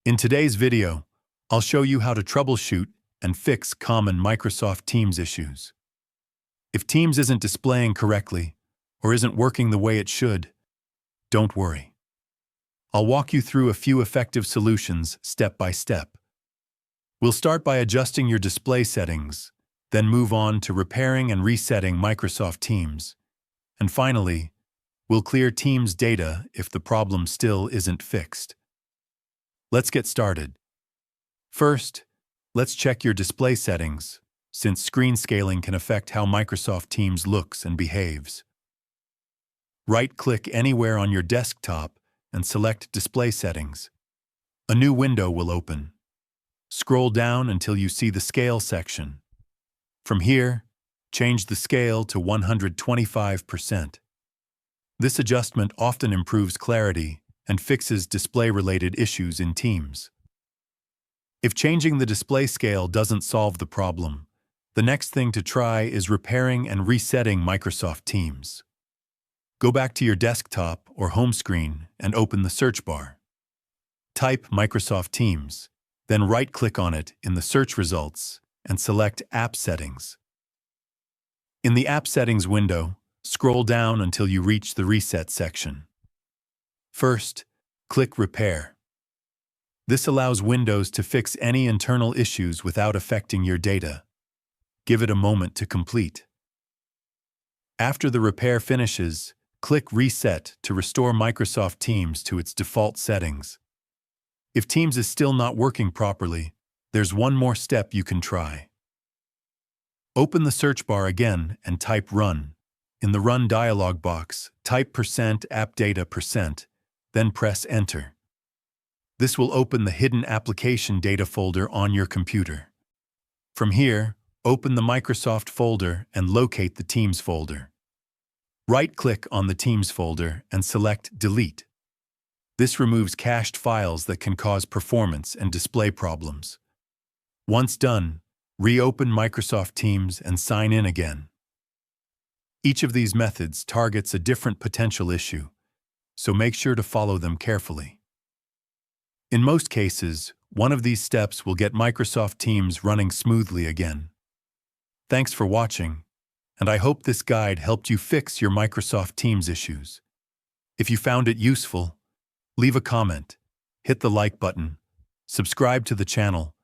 In today's video, I'll show you how to troubleshoot and fix common Microsoft Teams issues. If Teams isn't displaying correctly or isn't working the way it should, don't worry. I'll walk you through a few effective solutions step by step. We'll start by adjusting your display settings, then move on to repairing and resetting Microsoft Teams. And finally, we'll clear Teams data if the problem still isn't fixed. Let's get started. First, let's check your display settings, since screen scaling can affect how Microsoft Teams looks and behaves. Right-click anywhere on your desktop and select Display Settings. A new window will open. Scroll down until you see the Scale section. From here, change the scale to 125%. This adjustment often improves clarity and fixes display-related issues in Teams. If changing the display scale doesn't solve the problem, the next thing to try is repairing and resetting Microsoft Teams. Go back to your desktop or home screen and open the search bar. Type Microsoft Teams, then right-click on it in the search results and select App Settings. In the App Settings window, scroll down until you reach the Reset section. First, click Repair. This allows Windows to fix any internal issues without affecting your data. Give it a moment to complete. After the repair finishes, click Reset to restore Microsoft Teams to its default settings. If Teams is still not working properly, there's one more step you can try. Open the search bar again and type Run. In the Run dialog box, type %appdata%, then press Enter. This will open the hidden application data folder on your computer. From here, open the Microsoft folder and locate the Teams folder. Right-click on the Teams folder and select Delete. This removes cached files that can cause performance and display problems. Once done, reopen Microsoft Teams and sign in again. Each of these methods targets a different potential issue, so make sure to follow them carefully. In most cases, one of these steps will get Microsoft Teams running smoothly again. Thanks for watching, and I hope this guide helped you fix your Microsoft Teams issues. If you found it useful, leave a comment, hit the like button, subscribe to the channel,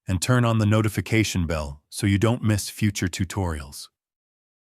and turn on the notification bell so you don't miss future tutorials.